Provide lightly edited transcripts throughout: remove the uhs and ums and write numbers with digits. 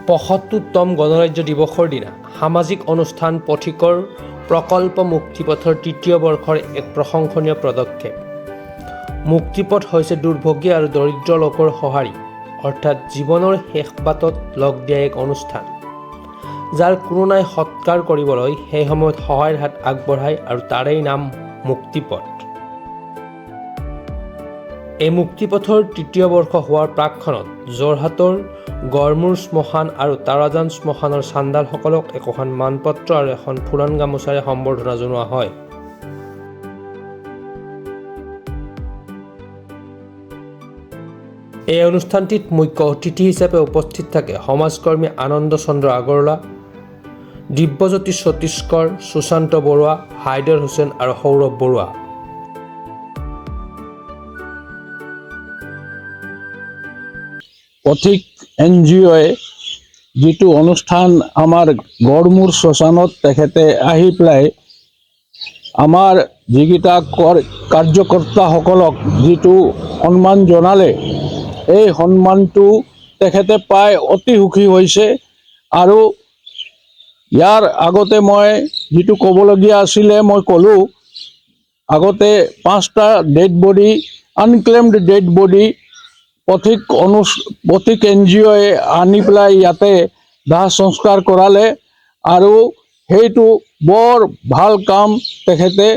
৭৫তম গণৰাজ্য দিৱসৰ দিনা সামাজিক অনুষ্ঠান পথিকৰ প্ৰকল্প মুক্তিপথৰ তৃতীয় বৰ্ষৰ এক প্ৰশংসনীয় পদক্ষেপ। মুক্তিপথ হৈছে দুৰ্ভগী আৰু দৰিদ্ৰ লোকৰ সঁহাৰি অৰ্থাৎ জীৱনৰ শেষ বাটত লগ দিয়া এক অনুষ্ঠান, যাৰ কোনো নাই সৎকাৰ কৰিবলৈ সেই সময়ত সহায়ৰ হাত আগবঢ়ায় আৰু তাৰেই নাম মুক্তিপথ। এই মুক্তিপথৰ তৃতীয় বৰ্ষ হোৱাৰ প্ৰাকক্ষণত যোৰহাটৰ গড়মূৰ শ্মশান আৰু তাৰাজান শ্মশানৰ চাণ্ডালসকলক একোখন মানপত্ৰ আৰু এখন ফুলান গামোচাৰে সম্বৰ্ধনা জনোৱা হয়। এই অনুষ্ঠানটিত মুখ্য অতিথি হিচাপে উপস্থিত থাকে সমাজকৰ্মী আনন্দ চন্দ্ৰ আগৰৱালা, দিব্যজ্যোতি ছত্তীশগড়, সুশান্ত বৰুৱা, হাইদৰ হুছেইন আৰু সৌৰভ বৰুৱা। পথিক NGOয়ে যিটো অনুষ্ঠান আমাৰ গড়মূৰ শ্মশানত তেখেতে আহি পেলাই আমাৰ যিকেইটা কাৰ্যকৰ্তাসকলক যিটো সন্মান জনালে, এই সন্মানটো তেখেতে পাই অতি সুখী হৈছে। আৰু ইয়াৰ আগতে মই যিটো ক'বলগীয়া আছিলে মই ক'লোঁ, আগতে 5টা dead body, unclaimed dead body পথিক NGOয়ে আনি পেলাই ইয়াতে দাহ সংস্কাৰ কৰালে আৰু সেইটো বৰ ভাল কাম তেখেতে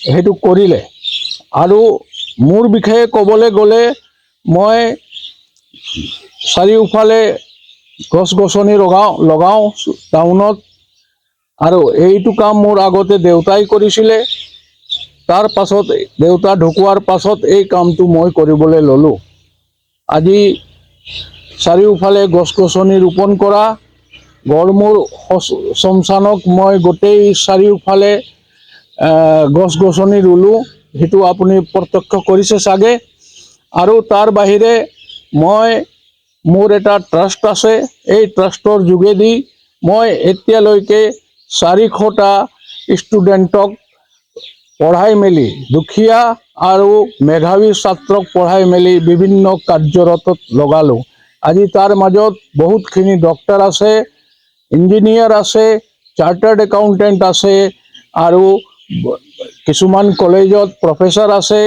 সেইটো কৰিলে। আৰু মোৰ বিষয়ে ক'বলৈ গ'লে মই চাৰিওফালে গছ গছনি লগাওঁ টাউনত, আৰু এইটো কাম মোৰ আগতে দেউতাই কৰিছিলে। তাৰ পাছত দেউতা ঢুকোৱাৰ পাছত এই কামটো মই কৰিবলৈ ল'লোঁ। আজি চাৰিওফালে গছ গছনি ৰোপণ কৰা, গড়মূৰ শ্মশানক মই গোটেই চাৰিওফালে গছ গছনি ৰুলোঁ, সেইটো আপুনি প্ৰত্যক্ষ কৰিছে চাগে। আৰু তাৰ বাহিৰে মোৰ এটা ট্ৰাষ্ট আছে, এই ট্ৰাষ্টৰ যোগেদি মই এতিয়ালৈকে 400টা ষ্টুডেণ্টক পঢ়াই মেলি, দুখীয়া আৰু মেধাৱী ছাত্ৰক পঢ়াই মেলি বিভিন্ন কাৰ্যৰতত লগালোঁ। আজি তাৰ মাজত বহুতখিনি ডক্টৰ আছে, ইঞ্জিনিয়াৰ আছে, চাৰ্টাৰ্ড একাউণ্টেণ্ট আছে, আৰু কিছুমান কলেজত প্ৰফেচাৰ আছে,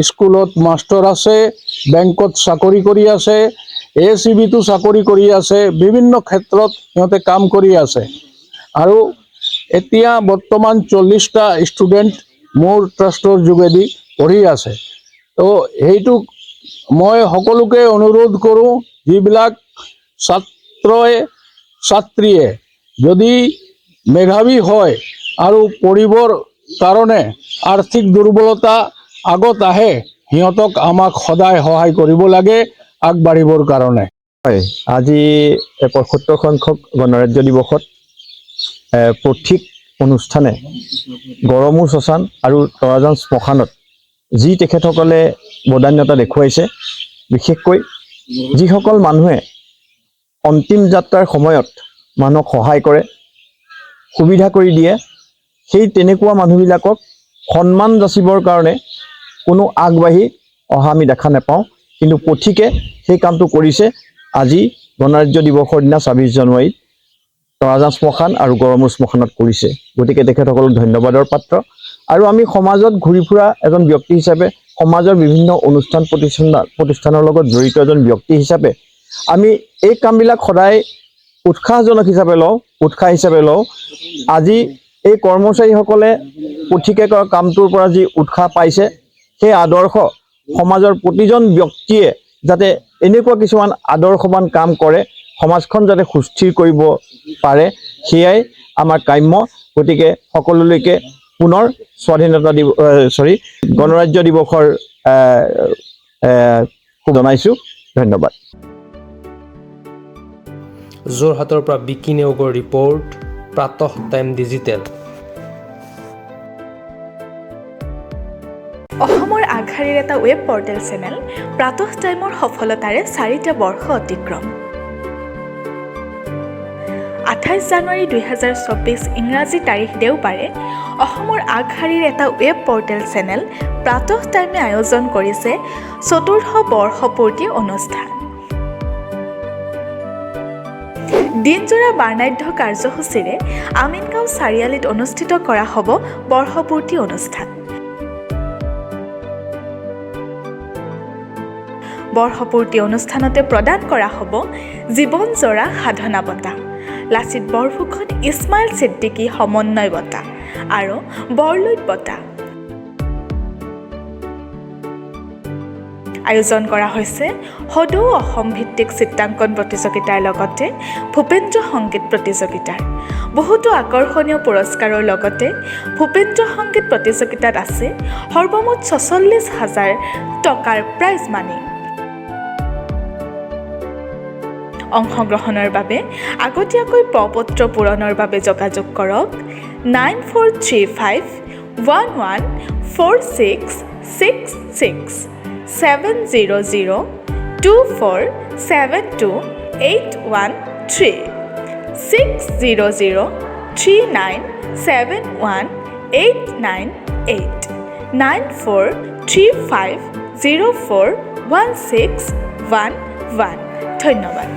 স্কুলত মাষ্টৰ আছে, বেংকত চাকৰি কৰি আছে, ACBতো চাকৰি কৰি আছে, বিভিন্ন ক্ষেত্ৰত সিহঁতে কাম কৰি আছে। আৰু এতিয়া বৰ্তমান 40টা ষ্টুডেণ্ট মোৰ ট্ৰাষ্টৰ যোগেদি পঢ়ি আছে। তো সেইটো মই সকলোকে অনুৰোধ কৰোঁ, যিবিলাক ছাত্ৰীয়ে যদি মেধাৱী হয় আৰু পঢ়িবৰ কাৰণে আৰ্থিক দুৰ্বলতা আগত আহে, সিহঁতক আমাক সদায় সহায় কৰিব লাগে আগবাঢ়িবৰ কাৰণে। হয়, আজি ৭৫ সংখ্যক গণৰাজ্য দিৱসত পথিক অনুষ্ঠানে গড়মূৰ শ্মশান আৰু তৰাজান শ্মশানত যি তেখেতসকলে বদান্যতা দেখুৱাইছে, বিশেষকৈ যিসকল মানুহে অন্তিম যাত্ৰাৰ সময়ত মানুহক সহায় কৰে, সুবিধা কৰি দিয়ে, সেই তেনেকুৱা মানুহবিলাকক সন্মান যাচিবৰ কাৰণে কোনো আগবাঢ়ি অহা আমি দেখা নাপাওঁ। কিন্তু পথিকে সেই কামটো কৰিছে। আজি গণৰাজ্য দিৱসৰ দিনা ২৬ জানুৱাৰীত তৰাজান শ্মশান আৰু গড়মূৰ শ্মশানত কৰিছে। গতিকে তেখেতসকলক ধন্যবাদৰ পাত্ৰ। আৰু আমি সমাজত ঘূৰি ফুৰা এজন ব্যক্তি হিচাপে, সমাজৰ বিভিন্ন অনুষ্ঠান প্ৰতিষ্ঠানৰ লগত জড়িত এজন ব্যক্তি হিচাপে আমি এই কামবিলাক সদায় উৎসাহ হিচাপে লওঁ। আজি এই কৰ্মচাৰীসকলে পথিকে কৰা কামটোৰ পৰা যি উৎসাহ পাইছে, সেই আদৰ্শ সমাজৰ প্ৰতিজন ব্যক্তিয়ে যাতে এনেকুৱা কিছুমান আদৰ্শৱান কাম কৰে, সমাজখন যাতে সুস্থিৰ কৰিব পাৰে, সেয়াই আমাৰ কাম্য। গতিকে সকলোলৈকে পুনৰ গণৰাজ্য দিৱসৰ জনাইছোঁ। ধন্যবাদ। যোৰহাটৰ পৰা বিকি নেওগৰ ৰিপৰ্ট, প্ৰাতঃ টাইম ডিজিটেল। অসমৰ আগশাৰীৰ এটা ৱেব পৰ্টেল চেনেল প্ৰাতঃ টাইমৰ সফলতাৰে 4টা বৰ্ষ অতিক্ৰম। 28 জানুৱাৰী 2024 ইংৰাজী তাৰিখ দেওবাৰে অসমৰ আগশাৰীৰ এটা ৱেব পৰ্টেল চেনেল প্ৰাতঃ টাইমে আয়োজন কৰিছে 4ৰ্থ বৰ্ষপূৰ্তি অনুষ্ঠান। দিনজোৰা বাৰ্ণাঢ্য কাৰ্যসূচীৰে আমিনগাঁও চাৰিআলিত অনুষ্ঠিত কৰা হ'ব বৰ্ষপূৰ্তি অনুষ্ঠান। বৰ্ষপূৰ্তি অনুষ্ঠানতে প্ৰদান কৰা হ'ব জীৱনজোৰা সাধনা বঁটা, লাচিত বৰফুকন ইছমাইল ছিদ্দিকী সমন্বয় বঁটা আৰু বৰলুইত বঁটা। আয়োজন কৰা হৈছে সদৌ অসম ভিত্তিক চিত্ৰাংকন প্ৰতিযোগিতাৰ লগতে ভূপেন্দ্ৰ সংগীত প্ৰতিযোগিতাৰ। বহুতো আকৰ্ষণীয় পুৰস্কাৰৰ লগতে ভূপেন্দ্ৰ সংগীত প্ৰতিযোগিতাত আছে সৰ্বমুঠ ৪৬,০০০ টকাৰ প্ৰাইজ মানি। অংশগ্ৰহণৰ বাবে আগতীয়াকৈ প্ৰ-পত্ৰ পূৰণৰ বাবে যোগাযোগ কৰক 9435114666 70024728113 60039718998 9435041611। ধন্যবাদ।